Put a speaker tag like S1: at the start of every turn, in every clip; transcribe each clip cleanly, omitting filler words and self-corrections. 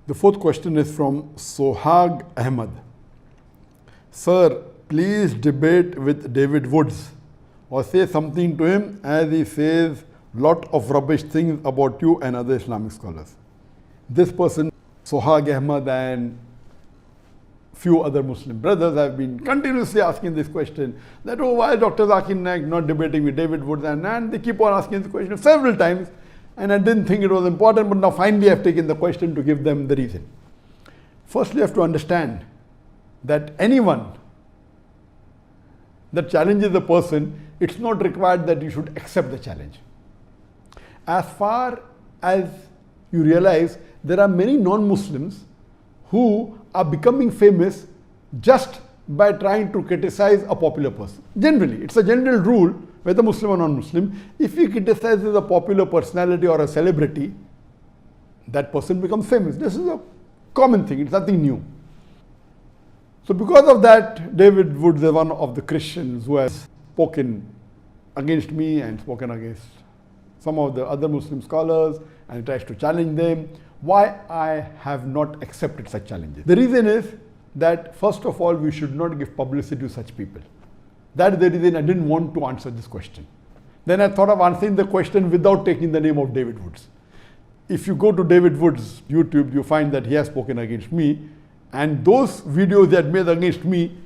S1: The fourth question is from Sohag Ahmed. Sir, please debate with David Woods or say something to him as he says lot of rubbish things about you and other Islamic scholars. This person, Sohag Ahmed, and few other Muslim brothers have been continuously asking this question that, oh, why is Dr. Zakir Naik not debating with David Woods? And they keep on asking this question several times, and I didn't think it was important, but now finally I've taken the question to give them the reason. Firstly, you have to understand that anyone that challenges a person, it's not required that you should accept the challenge. As far as you realize, there are many non-Muslims who are becoming famous just by trying to criticize a popular person. Generally, it's a general rule, whether Muslim or non-Muslim, if he criticizes a popular personality or a celebrity, that person becomes famous. This is a common thing, it's nothing new. So because of that, David Woods is one of the Christians who has spoken against me and spoken against some of the other Muslim scholars and tries to challenge them. Why I have not accepted such challenges? The reason is that first of all, we should not give publicity to such people. That is the reason I didn't want to answer this question. Then I thought of answering the question without taking the name of David Woods. If you go to David Woods' YouTube, you find that he has spoken against me, and those videos that made against me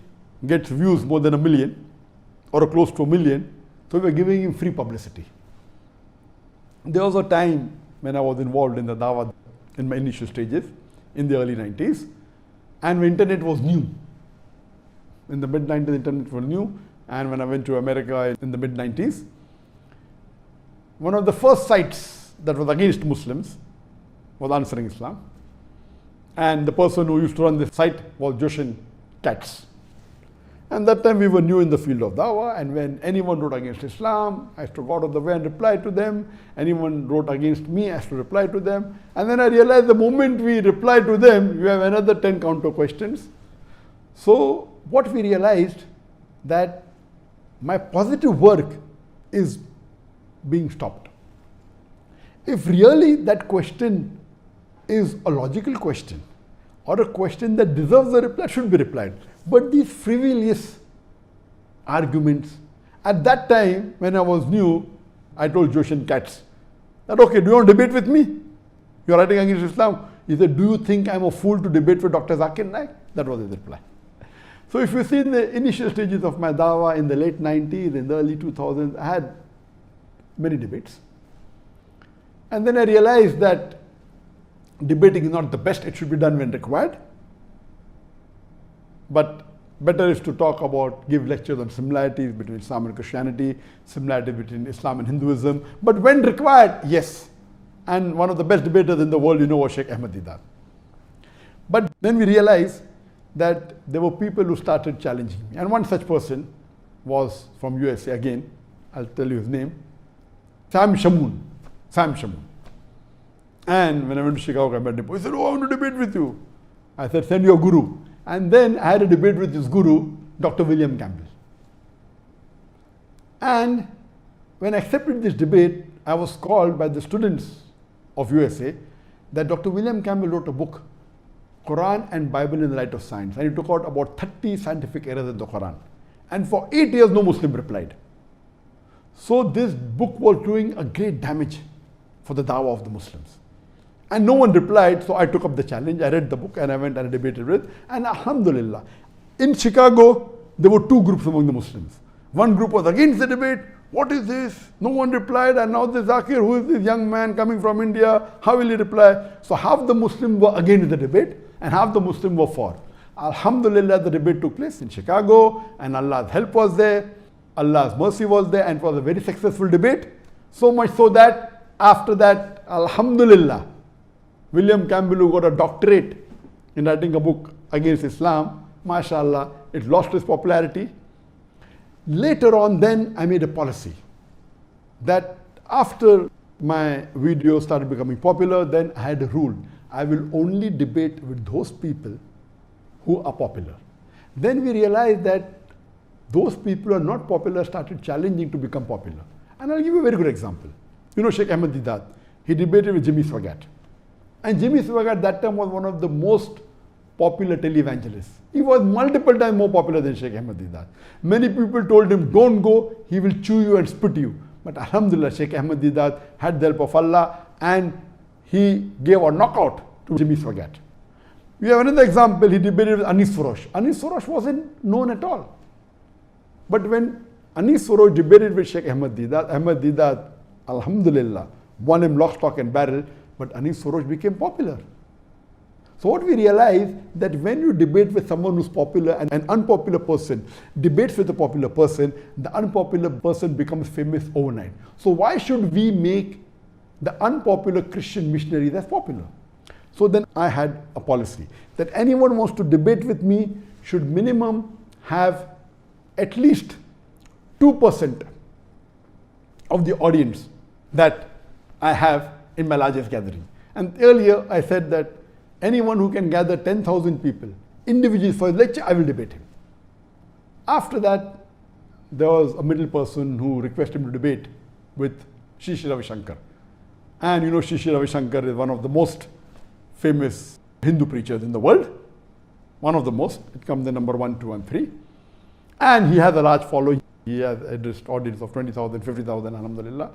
S1: gets views more than 1 million or close to 1 million. So we are giving him free publicity. There was a time when I was involved in the Dawah in my initial stages in the early 90s, and when internet was new. In the mid-90s, internet was new, and when I went to America in the mid-90s, one of the first sites that was against Muslims was Answering Islam, and the person who used to run this site was Joshin Katz. And that time we were new in the field of Dawah, and when anyone wrote against Islam, I used to go out of the way and reply to them. Anyone wrote against me, I used to reply to them. And then I realized the moment we reply to them, you have another 10 counter questions. So what we realized, that my positive work is being stopped. If really that question is a logical question or a question that deserves a reply, should be replied. But these frivolous arguments, at that time when I was new, I told Joshin Katz that, okay, do you want to debate with me? You're writing against Islam. He said, do you think I'm a fool to debate with Dr. Zakir Naik? That was his reply. So if you see in the initial stages of my Dawah in the late 90s, in the early 2000s, I had many debates. And then I realized that debating is not the best, it should be done when required. But better is to talk about, give lectures on similarities between Islam and Christianity, similarities between Islam and Hinduism. But when required, yes. And one of the best debaters in the world, you know, was Sheikh Ahmed Deedat. But then we realized that there were people who started challenging me. And one such person was from USA again. I'll tell you his name. Sam Shamoon. And when I went to Chicago, I met him. He said, oh, I want to debate with you. I said, send your guru. And then I had a debate with his guru, Dr. William Campbell. And when I accepted this debate, I was called by the students of USA that Dr. William Campbell wrote a book, Quran and Bible in the Light of Science. And he took out about 30 scientific errors in the Quran. And for 8 years, no Muslim replied. So this book was doing a great damage for the Dawah of the Muslims. And no one replied, so I took up the challenge. I read the book and I went and I debated with it. And alhamdulillah, in Chicago, there were two groups among the Muslims. One group was against the debate. What is this? No one replied. And now this Zakir, who is this young man coming from India? How will he reply? So half the Muslims were against the debate and half the Muslims were for. Alhamdulillah, the debate took place in Chicago and Allah's help was there. Allah's mercy was there, and it was a very successful debate. So much so that after that, alhamdulillah, William Campbell, who got a doctorate in writing a book against Islam, mashallah, it lost its popularity. Later on, then I made a policy that after my videos started becoming popular, then I had a rule. I will only debate with those people who are popular. Then we realized that those people who are not popular started challenging to become popular. And I'll give you a very good example. You know Sheikh Ahmed Deedat, he debated with Jimmy Swagat. And Jimmy Swaggart at that time was one of the most popular televangelists. He was multiple times more popular than Sheikh Ahmad Deedat. Many people told him, don't go, he will chew you and spit you. But Alhamdulillah, Sheikh Ahmad Deedat had the help of Allah and he gave a knockout to Jimmy Swaggart. We have another example, he debated with Anis Furosh. Anis Furosh wasn't known at all. But when Anis Furosh debated with Sheikh Ahmad Deedat, Alhamdulillah, won him lock, stock and barrel, but Anis Furosh became popular. So what we realize that when you debate with someone who's popular and an unpopular person debates with a popular person, the unpopular person becomes famous overnight. So why should we make the unpopular Christian missionaries as popular? So then I had a policy that anyone wants to debate with me should minimum have at least 2% of the audience that I have in my largest gathering. And earlier I said that anyone who can gather 10,000 people individually for a lecture, I will debate him. After that, there was a middle person who requested me to debate with Sri Ravi Shankar. And you know, Sri Ravi Shankar is one of the most famous Hindu preachers in the world. One of the most. It comes in number 1, 2 and 3. And he has a large following. He has a audience of 20,000, 50,000, alhamdulillah.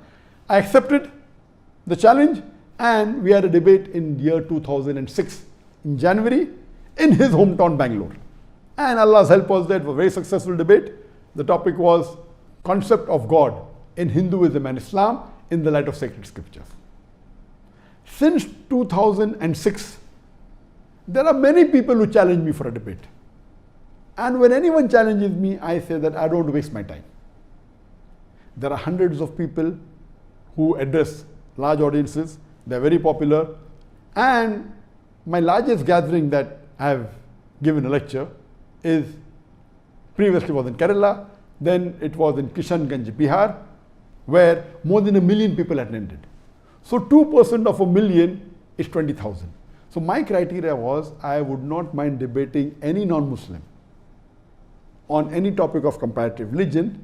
S1: I accepted the challenge and we had a debate in year 2006 in January in his hometown Bangalore. And Allah's help was that it was a very successful debate. The topic was concept of God in Hinduism and Islam in the light of sacred scriptures. Since 2006, there are many people who challenge me for a debate. And when anyone challenges me, I say that I don't waste my time. There are hundreds of people who address large audiences. They're very popular. And my largest gathering that I have given a lecture is previously was in Kerala, then it was in Kishanganj, Bihar, where more than 1 million people attended. So 2% of 1 million is 20,000. So my criteria was I would not mind debating any non-Muslim on any topic of comparative religion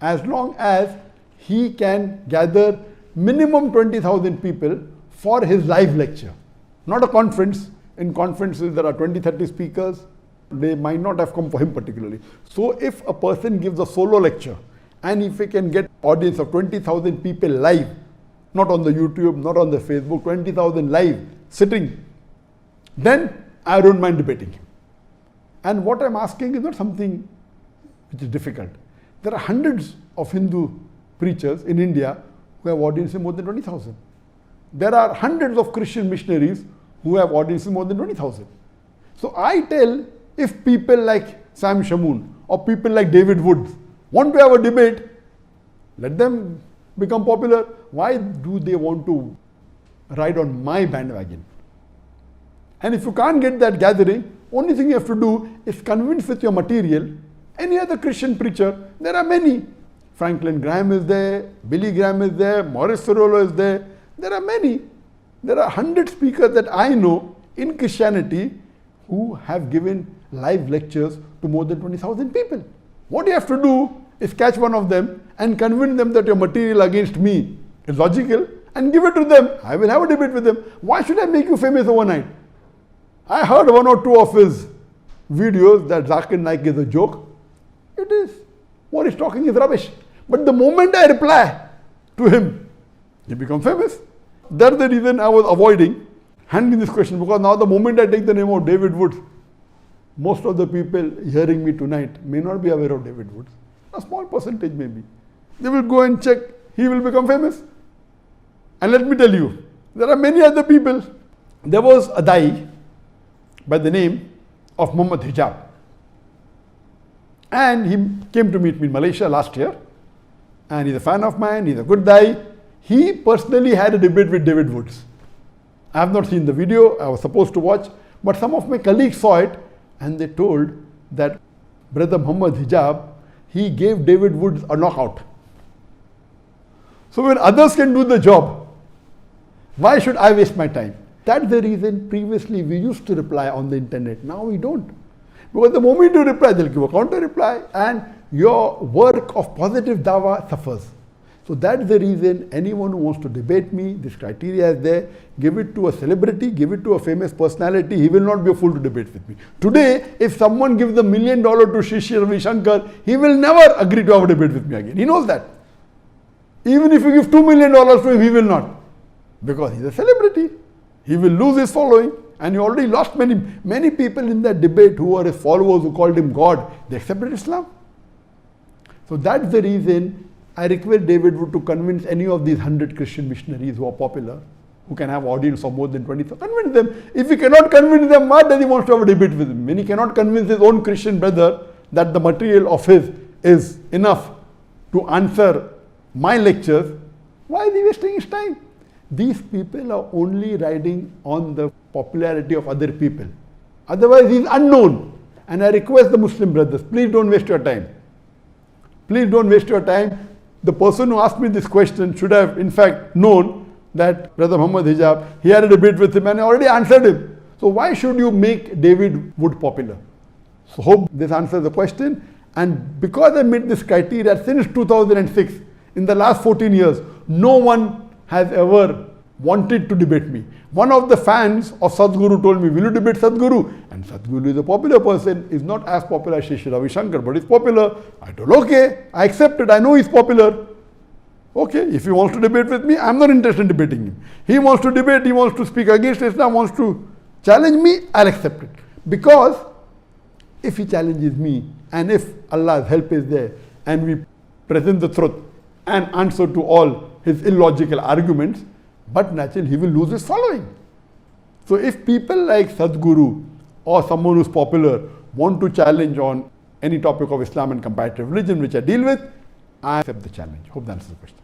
S1: as long as he can gather minimum 20,000 people for his live lecture. Not a conference. In conferences there are 20, 30 speakers. They might not have come for him particularly. So if a person gives a solo lecture and if he can get audience of 20,000 people live, not on the YouTube, not on the Facebook, 20,000 live sitting, then I don't mind debating him. And what I'm asking is not something which is difficult. There are hundreds of Hindu preachers in India who have audiences more than 20,000. There are hundreds of Christian missionaries who have audiences more than 20,000. So I tell, if people like Sam Shamoon or people like David Woods want to have a debate, let them become popular. Why do they want to ride on my bandwagon? And if you can't get that gathering, only thing you have to do is convince with your material any other Christian preacher. There are many. Franklin Graham is there, Billy Graham is there, Morris Cerullo is there. There are many. There are 100 speakers that I know in Christianity who have given live lectures to more than 20,000 people. What you have to do is catch one of them and convince them that your material against me is logical and give it to them. I will have a debate with them. Why should I make you famous overnight? I heard 1 or 2 of his videos that Zakir Naik is a joke. It is. What he's talking is rubbish. But the moment I reply to him, he becomes famous. That's the reason I was avoiding handling this question, because now the moment I take the name of David Woods, most of the people hearing me tonight may not be aware of David Woods. A small percentage maybe. They will go and check. He will become famous. And let me tell you, there are many other people. There was a Dai by the name of Muhammad Hijab. And he came to meet me in Malaysia last year. And he's a fan of mine. He's a good Dai. He personally had a debate with David Woods. I have not seen the video. I was supposed to watch. But some of my colleagues saw it. And they told that Brother Muhammad Hijab, he gave David Woods a knockout. So when others can do the job, why should I waste my time? That's the reason previously we used to reply on the internet. Now we don't. Because the moment you reply, they'll give a counter reply and your work of positive dawah suffers. So that's the reason anyone who wants to debate me, this criteria is there. Give it to a celebrity, give it to a famous personality. He will not be a fool to debate with me. Today, if someone gives $1 million to Shri Ravi Shankar, he will never agree to have a debate with me again. He knows that. Even if you give $2 million to him, he will not. Because he's a celebrity. He will lose his following. And he already lost many people in that debate who are his followers, who called him God. They accepted Islam. So that's the reason I request David Wood to convince any of these 100 Christian missionaries who are popular, who can have audience of more than 20,000. Convince them. If he cannot convince them, why does he want to have a debate with him? When he cannot convince his own Christian brother that the material of his is enough to answer my lectures, why is he wasting his time? These people are only riding on the popularity of other people. Otherwise, he is unknown. And I request the Muslim brothers, please don't waste your time. Please don't waste your time. The person who asked me this question should have, in fact, known that Brother Muhammad Hijab, he had a debate with him and I already answered him. So why should you make David Wood popular? So hope this answers the question. And because I met this criteria since 2006, in the last 14 years, no one has ever wanted to debate me. One of the fans of Sadhguru told me, will you debate Sadhguru? And Sadhguru is a popular person, is not as popular as Shri Ravi Shankar, but he's popular. I told, okay, I accept it, I know he's popular. Okay, if he wants to debate with me, I'm not interested in debating him. He wants to debate, he wants to speak against Islam, wants to challenge me, I'll accept it. Because if he challenges me, and if Allah's help is there, and we present the truth and answer to all his illogical arguments, but naturally he will lose his following. So if people like Sadhguru or someone who's popular want to challenge on any topic of Islam and comparative religion which I deal with, I accept the challenge. Hope that answers the question.